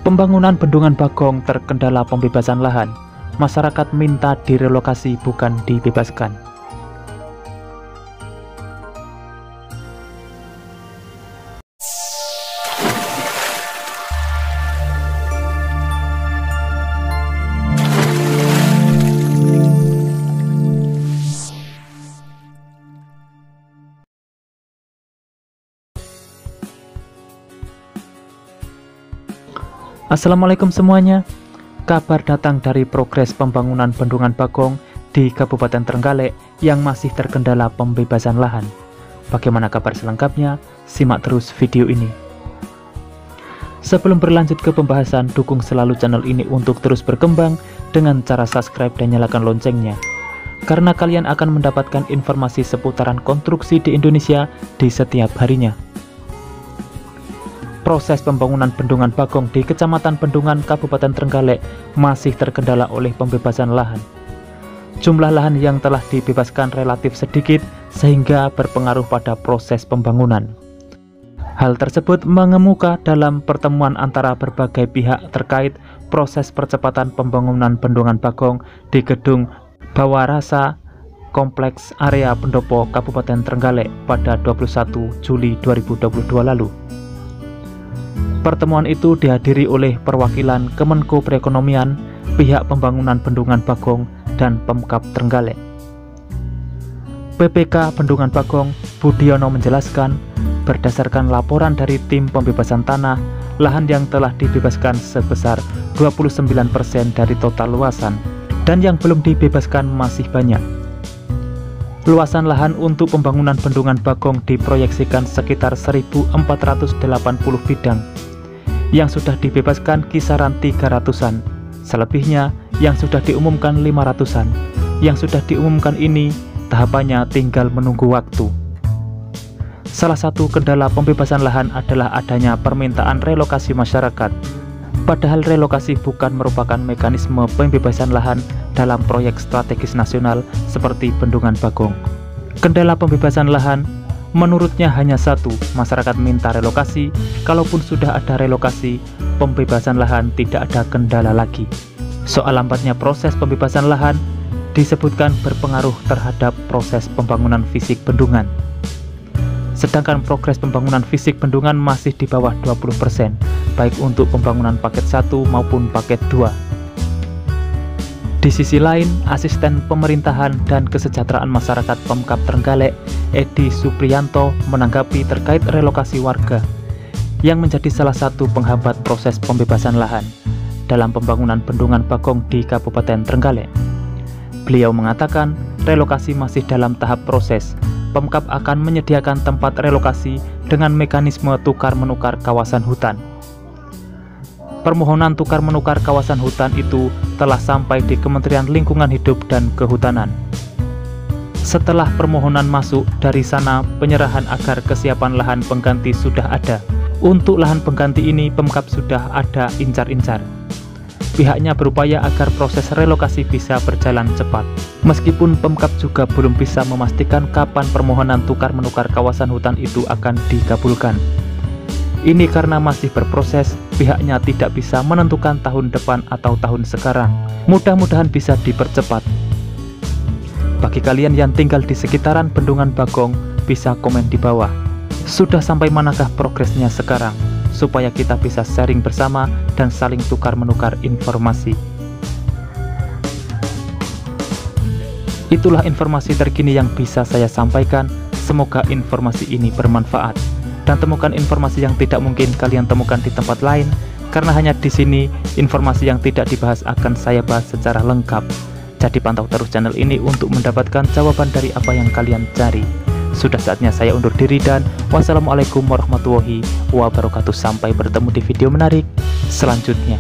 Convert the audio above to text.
Pembangunan Bendungan Bagong terkendala pembebasan lahan. Masyarakat minta direlokasi bukan dibebaskan. Assalamualaikum semuanya. Kabar datang dari progres pembangunan Bendungan Bagong di Kabupaten Trenggalek yang masih terkendala pembebasan lahan. Bagaimana kabar selengkapnya? Simak terus video ini. Sebelum berlanjut ke pembahasan, dukung selalu channel ini untuk terus berkembang dengan cara subscribe dan nyalakan loncengnya. Karena kalian akan mendapatkan informasi seputaran konstruksi di Indonesia di setiap harinya. Proses pembangunan Bendungan Bagong di Kecamatan Bendungan, Kabupaten Trenggalek masih terkendala oleh pembebasan lahan. Jumlah lahan yang telah dibebaskan relatif sedikit sehingga berpengaruh pada proses pembangunan. Hal tersebut mengemuka dalam pertemuan antara berbagai pihak terkait proses percepatan pembangunan Bendungan Bagong di Gedung Bawarasa Kompleks Area Pendopo, Kabupaten Trenggalek pada 21 Juli 2022 lalu. Pertemuan itu dihadiri oleh perwakilan Kemenko Perekonomian, pihak pembangunan Bendungan Bagong, dan Pemkab Trenggalek. PPK Bendungan Bagong Budiono menjelaskan, berdasarkan laporan dari tim pembebasan tanah, lahan yang telah dibebaskan sebesar 29% dari total luasan, dan yang belum dibebaskan masih banyak. Luasan lahan untuk pembangunan Bendungan Bagong diproyeksikan sekitar 1.480 bidang. Yang sudah dibebaskan kisaran 300-an, selebihnya yang sudah diumumkan 500-an. Yang sudah diumumkan ini tahapannya tinggal menunggu waktu. Salah satu kendala pembebasan lahan adalah adanya permintaan relokasi masyarakat. Padahal relokasi bukan merupakan mekanisme pembebasan lahan dalam proyek strategis nasional seperti Bendungan Bagong. Kendala pembebasan lahan menurutnya hanya satu, masyarakat minta relokasi. Kalaupun sudah ada relokasi, pembebasan lahan tidak ada kendala lagi. Soal lambatnya proses pembebasan lahan disebutkan berpengaruh terhadap proses pembangunan fisik bendungan. Sedangkan progres pembangunan fisik bendungan masih di bawah 20%, baik untuk pembangunan paket 1 maupun paket 2. Di sisi lain, Asisten Pemerintahan dan Kesejahteraan Masyarakat Pemkab Trenggalek, Edi Supriyanto, menanggapi terkait relokasi warga yang menjadi salah satu penghambat proses pembebasan lahan dalam pembangunan Bendungan Bagong di Kabupaten Trenggalek. Beliau mengatakan, relokasi masih dalam tahap proses. Pemkab akan menyediakan tempat relokasi dengan mekanisme tukar-menukar kawasan hutan. Permohonan tukar-menukar kawasan hutan itu telah sampai di Kementerian Lingkungan Hidup dan Kehutanan. Setelah permohonan masuk, dari sana penyerahan agar kesiapan lahan pengganti sudah ada. Untuk lahan pengganti ini, Pemkab sudah ada incar-incar. Pihaknya berupaya agar proses relokasi bisa berjalan cepat. Meskipun Pemkab juga belum bisa memastikan kapan permohonan tukar-menukar kawasan hutan itu akan dikabulkan. Ini karena masih berproses, pihaknya tidak bisa menentukan tahun depan atau tahun sekarang. Mudah-mudahan bisa dipercepat. Bagi kalian yang tinggal di sekitaran Bendungan Bagong, bisa komen di bawah. Sudah sampai manakah progresnya sekarang? Supaya kita bisa sharing bersama dan saling tukar-menukar informasi. Itulah informasi terkini yang bisa saya sampaikan. Semoga informasi ini bermanfaat. Dan temukan informasi yang tidak mungkin kalian temukan di tempat lain, karena hanya di sini informasi yang tidak dibahas akan saya bahas secara lengkap. Jadi pantau terus channel ini untuk mendapatkan jawaban dari apa yang kalian cari. Sudah saatnya saya undur diri dan wassalamualaikum warahmatullahi wabarakatuh. Sampai bertemu di video menarik selanjutnya.